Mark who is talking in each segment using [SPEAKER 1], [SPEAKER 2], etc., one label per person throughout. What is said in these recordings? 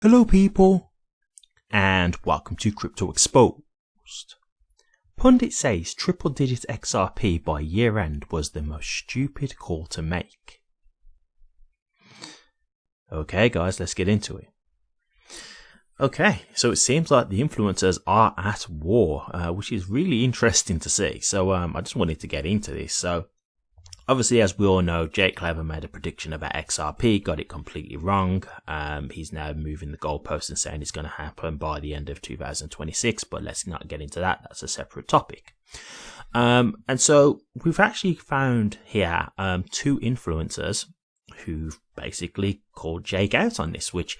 [SPEAKER 1] Hello people, and welcome to Crypto Exposed. Pundit says triple digit XRP by year end was the most stupid call to make. Okay guys, let's get into it. Okay, so it seems like the influencers are at war, which is really interesting to see. So I just wanted to get into this. So obviously, as we all know, Jake Claver made a prediction about XRP, got it completely wrong. He's now moving the goalpost and saying it's going to happen by the end of 2026, but let's not get into that. That's a separate topic. And so we've actually found here two influencers who've basically called Jake out on this, which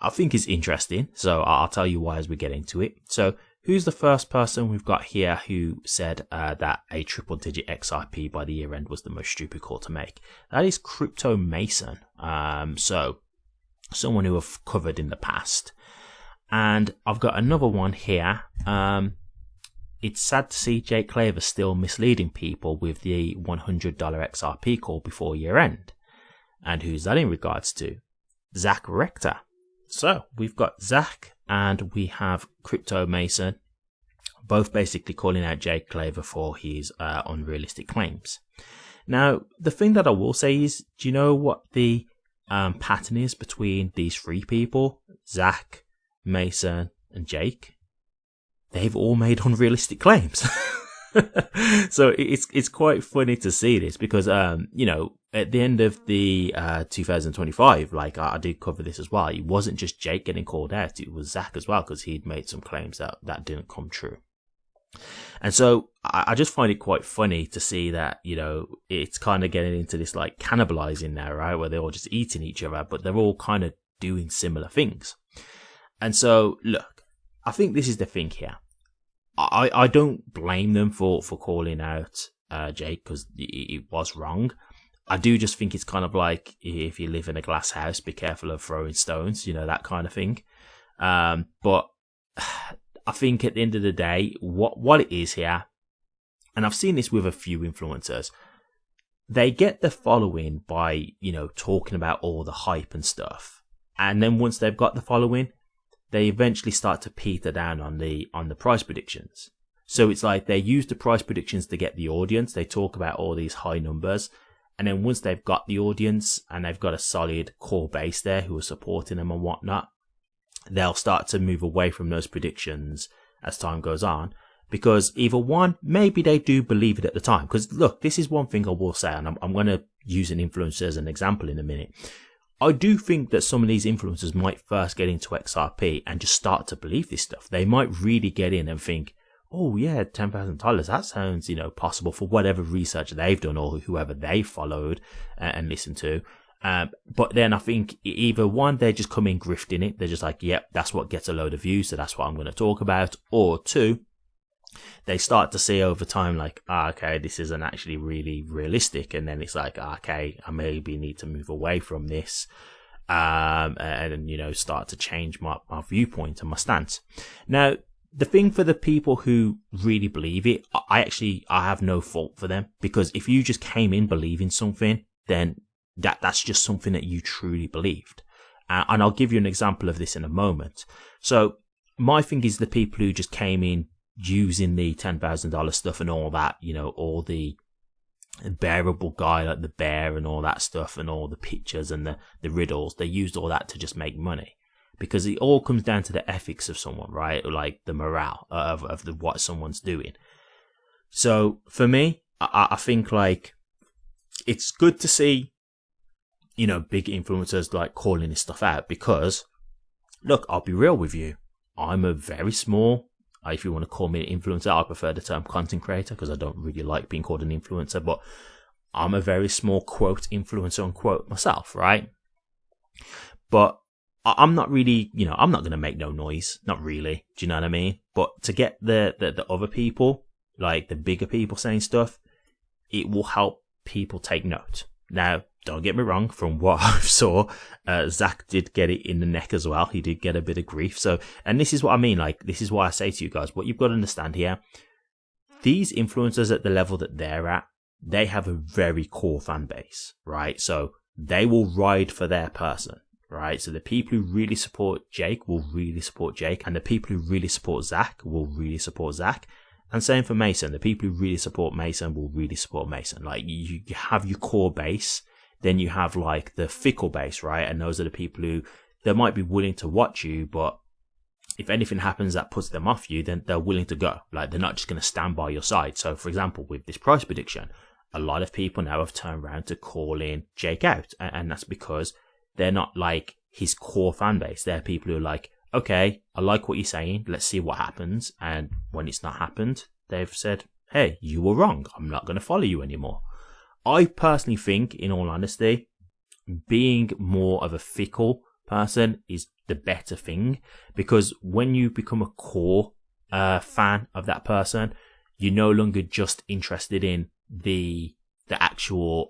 [SPEAKER 1] I think is interesting. So I'll tell you why as we get into it. So who's the first person we've got here who said that a triple digit XRP by the year end was the most stupid call to make? That is Crypto Mason. So someone who I've covered in the past. And I've got another one here. It's sad to see Jake Claver still misleading people with the $100 XRP call before year end. And who's that in regards to? Rector. So we've got Zach and we have Crypto Mason, both basically calling out Jake Claver for his unrealistic claims. Now, the thing that I will say is, do you know what the pattern is between these three people? Zach, Mason, and Jake? They've all made unrealistic claims. So it's quite funny to see this because, you know, at the end of the 2025, like I did cover this as well, it wasn't just Jake getting called out, it was Zach as well, because he'd made some claims that didn't come true. And so I just find it quite funny to see that, you know, it's kind of getting into this like cannibalizing now, right? Where they're all just eating each other, but they're all kind of doing similar things. And so, look, I think this is the thing here. I don't blame them for calling out Jake because it was wrong. I do just think it's kind of like if you live in a glass house, be careful of throwing stones, you know, that kind of thing. But I think at the end of the day, what it is here, and I've seen this with a few influencers, they get the following by, you know, talking about all the hype and stuff. And then once they've got the following, they eventually start to peter down on the price predictions. So it's like they use the price predictions to get the audience. They talk about all these high numbers. And then once they've got the audience and they've got a solid core base there who are supporting them and whatnot, they'll start to move away from those predictions as time goes on. Because either one, maybe they do believe it at the time. Because look, this is one thing I will say, and I'm going to use an influencer as an example in a minute. I do think that some of these influencers might first get into XRP and just start to believe this stuff. They might really get in and think, oh yeah, $10,000, that sounds, you know, possible for whatever research they've done or whoever they followed and listened to. But then I think either one, they just come in grifting it. They're just like, yep, that's what gets a load of views, so that's what I'm going to talk about. Or two, they start to see over time like, okay, this isn't actually really realistic. And then it's like, okay, I maybe need to move away from this. And, you know, start to change my viewpoint and my stance. Now, the thing for the people who really believe it, I have no fault for them, because if you just came in believing something, then that's just something that you truly believed. And I'll give you an example of this in a moment. So my thing is the people who just came in using the $10,000 stuff and all that, you know, all the bearable guy like the bear and all that stuff and all the pictures and the riddles, they used all that to just make money. Because it all comes down to the ethics of someone, right? Like the morale of what someone's doing. So for me, I think like it's good to see, you know, big influencers like calling this stuff out, because look, I'll be real with you. I'm a very small, if you want to call me an influencer, I prefer the term content creator because I don't really like being called an influencer, but I'm a very small quote influencer unquote myself, right? But I'm not really, you know, I'm not going to make no noise. Not really. Do you know what I mean? But to get the other people, like the bigger people saying stuff, it will help people take note. Now, don't get me wrong, from what I saw, Zach did get it in the neck as well. He did get a bit of grief. So, and this is what I mean. Like, this is why I say to you guys, what you've got to understand here, these influencers at the level that they're at, they have a very core fan base, right? So they will ride for their person, right? So the people who really support Jake will really support Jake, and the people who really support Zach will really support Zach. And same for Mason. The people who really support Mason will really support Mason. Like, you have your core base, then you have like the fickle base, right? And those are the people who, they might be willing to watch you, but if anything happens that puts them off you, then they're willing to go. Like, they're not just going to stand by your side. So for example, with this price prediction, a lot of people now have turned around to call in Jake out. And that's because they're not like his core fan base. They're people who are like, okay, I like what you're saying. Let's see what happens. And when it's not happened, they've said, hey, you were wrong. I'm not going to follow you anymore. I personally think, in all honesty, being more of a fickle person is the better thing, because when you become a core fan of that person, you're no longer just interested in the actual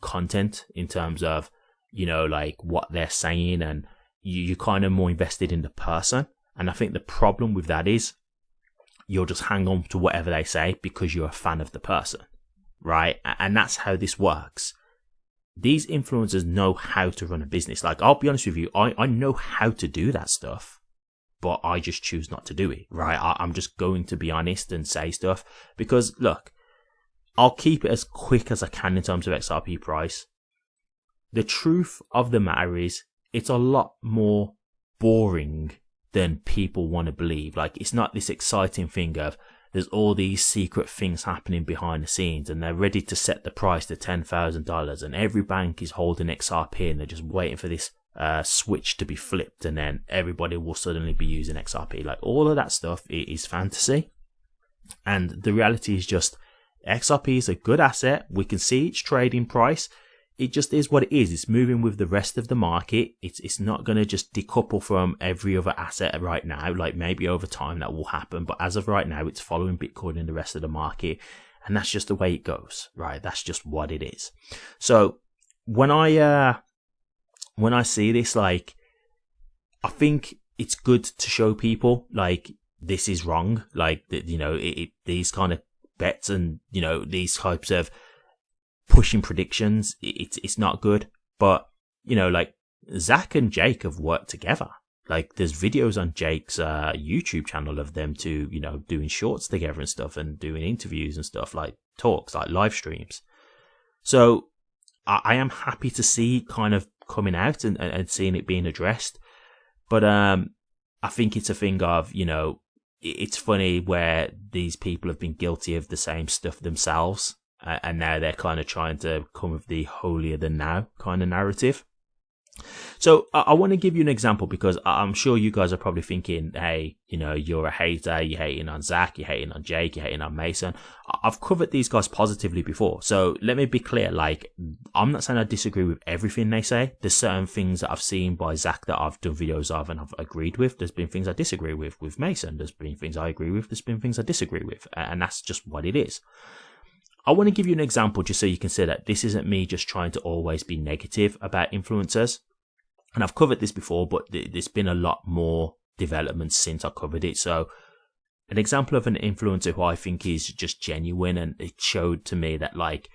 [SPEAKER 1] content in terms of, you know, like what they're saying, and you're kind of more invested in the person. And I think the problem with that is you'll just hang on to whatever they say because you're a fan of the person, right? And that's how this works. These influencers know how to run a business. Like, I'll be honest with you, I know how to do that stuff, but I just choose not to do it, right? I'm just going to be honest and say stuff because, look, I'll keep it as quick as I can in terms of XRP price. The truth of the matter is, it's a lot more boring than people want to believe. Like, it's not this exciting thing of there's all these secret things happening behind the scenes and they're ready to set the price to $10,000 and every bank is holding XRP and they're just waiting for this switch to be flipped and then everybody will suddenly be using XRP. Like, all of that stuff is fantasy. And the reality is just, XRP is a good asset. We can see its trading price. It just is what it is. It's moving with the rest of the market. It's not going to just decouple from every other asset right now. Like, maybe over time that will happen. But as of right now, it's following Bitcoin and the rest of the market. And that's just the way it goes, right? That's just what it is. So when I see this, like, I think it's good to show people, like, this is wrong. Like, you know, these kind of bets and, you know, these types of pushing predictions, it's not good. But, you know, like, Zach and Jake have worked together. Like, there's videos on Jake's YouTube channel of them two, you know, doing shorts together and stuff and doing interviews and stuff, like talks, like live streams. So I am happy to see it kind of coming out and seeing it being addressed. But I think it's a thing of, you know, it's funny where these people have been guilty of the same stuff themselves. And now they're kind of trying to come with the holier than now kind of narrative. So I want to give you an example because I'm sure you guys are probably thinking, hey, you know, you're a hater, you're hating on Zach, you're hating on Jake, you're hating on Mason. I've covered these guys positively before. So let me be clear, like, I'm not saying I disagree with everything they say. There's certain things that I've seen by Zach that I've done videos of and I've agreed with. There's been things I disagree with Mason. There's been things I agree with. There's been things I disagree with. And that's just what it is. I want to give you an example just so you can see that this isn't me just trying to always be negative about influencers. And I've covered this before, but there's been a lot more development since I covered it. So an example of an influencer who I think is just genuine, and it showed to me that, like,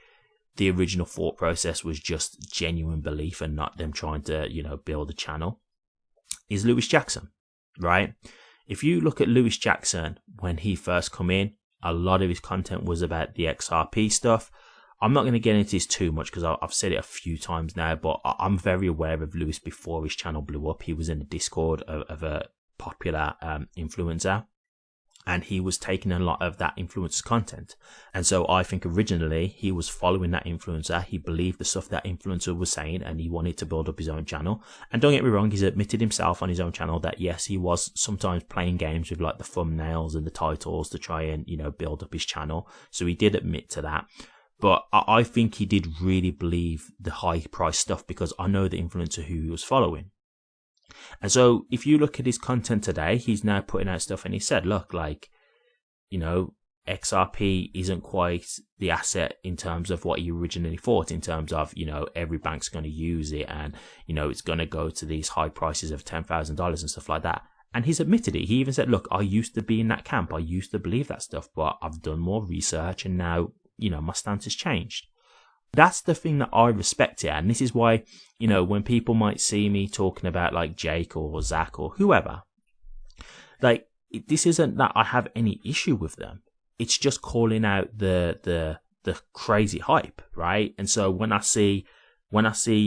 [SPEAKER 1] the original thought process was just genuine belief and not them trying to, you know, build a channel, is Lewis Jackson, right? If you look at Lewis Jackson, when he first come in, a lot of his content was about the XRP stuff. I'm not going to get into this too much because I've said it a few times now, but I'm very aware of Lewis before his channel blew up. He was in the Discord of a popular influencer, and he was taking a lot of that influencer's content. And so I think originally he was following that influencer. He believed the stuff that influencer was saying, and he wanted to build up his own channel. And don't get me wrong, he's admitted himself on his own channel that yes, he was sometimes playing games with like the thumbnails and the titles to try and, you know, build up his channel. So he did admit to that. But I think he did really believe the high price stuff because I know the influencer who he was following. And so if you look at his content today, he's now putting out stuff and he said, look, like, you know, XRP isn't quite the asset in terms of what he originally thought, in terms of, you know, every bank's going to use it and, you know, it's going to go to these high prices of $10,000 and stuff like that. And he's admitted it. He even said, look, I used to be in that camp. I used to believe that stuff, but I've done more research and now, you know, my stance has changed. That's the thing that I respect here. And this is why, you know, when people might see me talking about like Jake or Zach or whoever, like, this isn't that I have any issue with them. It's just calling out the crazy hype, right? And so when I see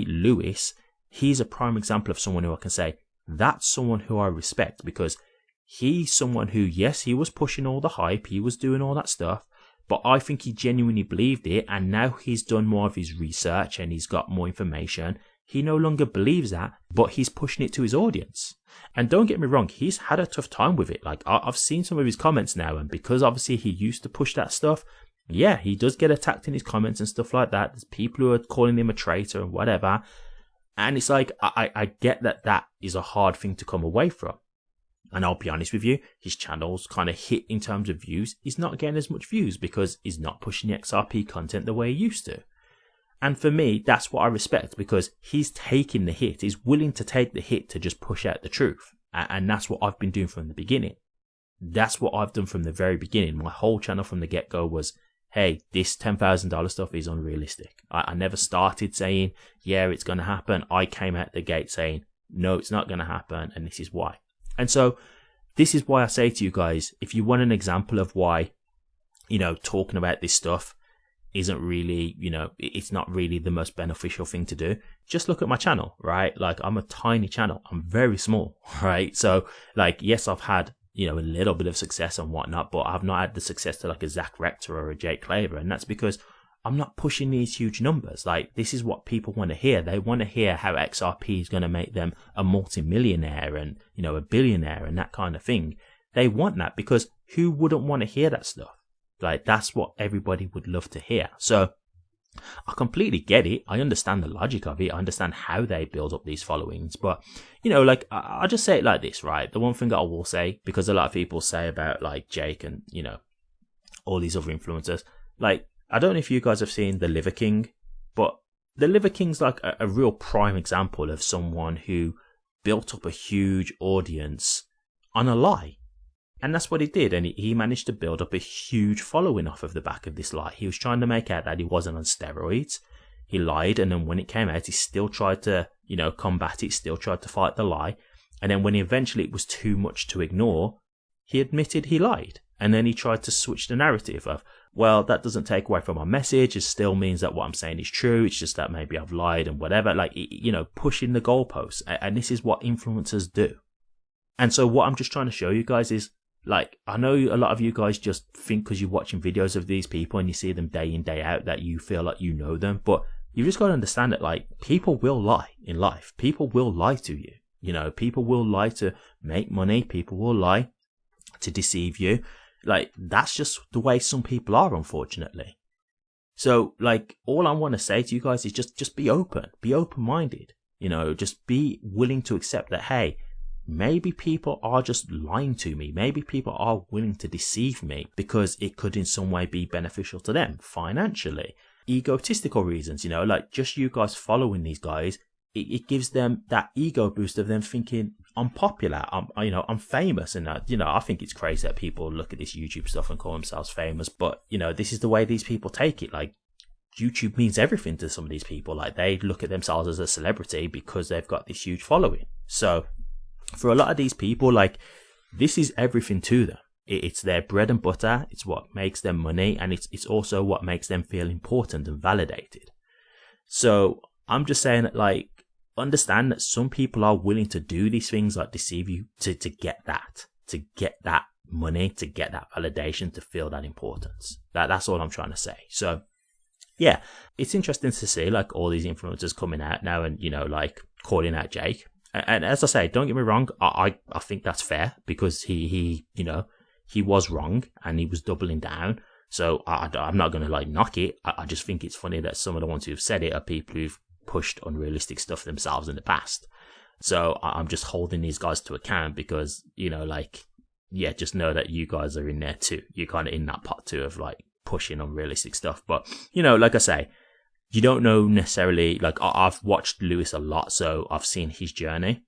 [SPEAKER 1] Lewis, he's a prime example of someone who I can say, that's someone who I respect, because he's someone who, yes, he was pushing all the hype, he was doing all that stuff, but I think he genuinely believed it, and now he's done more of his research and he's got more information. He no longer believes that, but he's pushing it to his audience. And don't get me wrong, he's had a tough time with it. Like, I've seen some of his comments now, and because obviously he used to push that stuff, yeah, he does get attacked in his comments and stuff like that. There's people who are calling him a traitor and whatever. And it's like, I get that is a hard thing to come away from. And I'll be honest with you, his channel's kind of hit in terms of views. He's not getting as much views because he's not pushing the XRP content the way he used to. And for me, that's what I respect, because he's taking the hit. He's willing to take the hit to just push out the truth. And that's what I've been doing from the beginning. That's what I've done from the very beginning. My whole channel from the get-go was, hey, this $10,000 stuff is unrealistic. I never started saying, yeah, it's going to happen. I came out the gate saying, no, it's not going to happen, and this is why. And so this is why I say to you guys, if you want an example of why, you know, talking about this stuff isn't really, you know, it's not really the most beneficial thing to do, just look at my channel, right? Like, I'm a tiny channel. I'm very small, right? So, like, yes, I've had, you know, a little bit of success and whatnot, but I've not had the success to like a Zach Rector or a Jake Claver. And that's because I'm not pushing these huge numbers. Like, this is what people want to hear. They want to hear how XRP is going to make them a multi-millionaire and, you know, a billionaire and that kind of thing. They want that, because who wouldn't want to hear that stuff? Like, that's what everybody would love to hear. So I completely get it. I understand the logic of it. I understand how they build up these followings. But, you know, like, I'll just say it like this, right? The one thing that I will say, because a lot of people say about like Jake and, you know, all these other influencers, like, I don't know if you guys have seen the Liver King, but the Liver King's like a real prime example of someone who built up a huge audience on a lie. And that's what he did. And he managed to build up a huge following off of the back of this lie. He was trying to make out that he wasn't on steroids. He lied. And then when it came out, he still tried to, you know, combat it, still tried to fight the lie. And then when eventually it was too much to ignore, he admitted he lied. And then he tried to switch the narrative of, well, that doesn't take away from my message. It still means that what I'm saying is true. It's just that maybe I've lied and whatever. Like, you know, pushing the goalposts. And this is what influencers do. And so what I'm just trying to show you guys is, like, I know a lot of you guys just think because you're watching videos of these people and you see them day in, day out, that you feel like you know them. But you just got to understand that, like, people will lie in life. People will lie to you. You know, people will lie to make money. People will lie to deceive you. Like, that's just the way some people are, unfortunately. So, like, all I want to say to you guys is just be open. Be open-minded. You know, just be willing to accept that, hey, maybe people are just lying to me. Maybe people are willing to deceive me because it could in some way be beneficial to them financially. Egotistical reasons, you know, like just you guys following these guys, it gives them that ego boost of them thinking, I'm popular, I'm famous. And, you know, I think it's crazy that people look at this YouTube stuff and call themselves famous. But, you know, this is the way these people take it. Like, YouTube means everything to some of these people. Like, they look at themselves as a celebrity because they've got this huge following. So for a lot of these people, like, this is everything to them. It's their bread and butter. It's what makes them money. And it's also what makes them feel important and validated. So I'm just saying that, like, understand that some people are willing to do these things, like deceive you to get that money, to get that validation, to feel that importance. That's all I'm trying to say. So yeah, it's interesting to see, like, all these influencers coming out now and, you know, like, calling out Jake. And as I say, don't get me wrong, I think that's fair, because he you know, he was wrong and he was doubling down. So I'm not going to, like, knock it. I just think it's funny that some of the ones who've said it are people who've pushed unrealistic stuff themselves in the past. So I'm just holding these guys to account because, you know, like, yeah, just know that you guys are in there too. You're kind of in that pot too of, like, pushing unrealistic stuff. But, you know, like I say, you don't know necessarily, like, I've watched Lewis a lot, so I've seen his journey.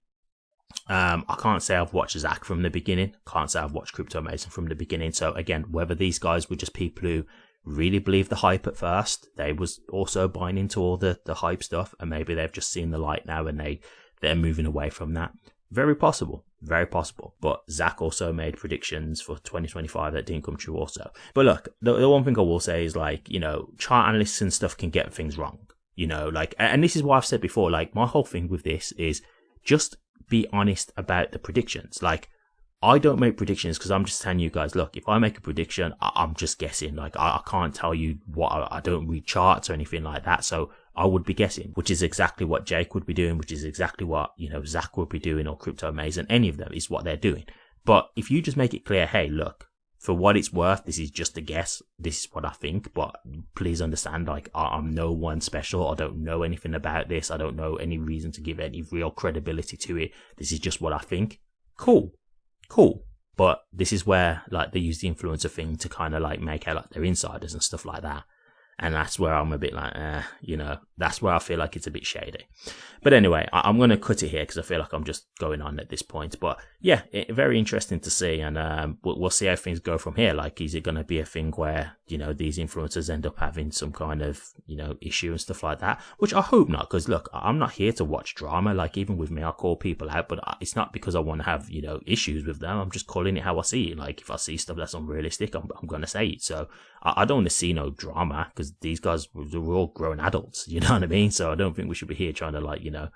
[SPEAKER 1] I can't say I've watched Zach from the beginning. Can't say I've watched Crypto Mason from the beginning. So again, whether these guys were just people who really believed the hype at first. They was also buying into all the hype stuff, and maybe they've just seen the light now and they're moving away from that. Very possible. Very possible. But Zach also made predictions for 2025 that didn't come true also. But look, the one thing I will say is, like, you know, chart analysts and stuff can get things wrong. You know, like, and this is what I've said before, like, my whole thing with this is just be honest about the predictions. Like, I don't make predictions because I'm just telling you guys, look, if I make a prediction, I'm just guessing. Like, I can't tell you what, I don't read charts or anything like that. So I would be guessing, which is exactly what Jake would be doing, which is exactly what, you know, Zach would be doing, or Crypto Mason. Any of them is what they're doing. But if you just make it clear, hey, look, for what it's worth, this is just a guess. This is what I think. But please understand, like, I'm no one special. I don't know anything about this. I don't know any reason to give any real credibility to it. This is just what I think. Cool. But this is where, like, they use the influencer thing to kind of, like, make out like they're insiders and stuff like that. And that's where I'm a bit like, you know, that's where I feel like it's a bit shady. But anyway, I'm going to cut it here because I feel like I'm just going on at this point. But yeah, very interesting to see. And we'll see how things go from here. Like, is it going to be a thing where, you know, these influencers end up having some kind of, you know, issue and stuff like that? Which I hope not, because look, I'm not here to watch drama. Like, even with me, I call people out, but it's not because I want to have, you know, issues with them. I'm just calling it how I see it. Like, if I see stuff that's unrealistic, I'm going to say it. So I don't want to see no drama, because these guys were all grown adults, you know what I mean? So I don't think we should be here trying to, like, you know,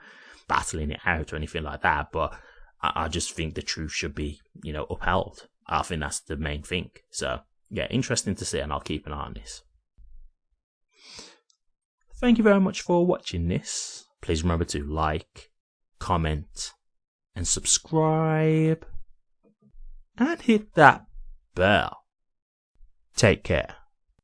[SPEAKER 1] battling it out or anything like that. But I just think the truth should be, you know, upheld. I think that's the main thing. So yeah, interesting to see, and I'll keep an eye on this. Thank you very much for watching this. Please remember to like, comment, and subscribe, and hit that bell. Take care.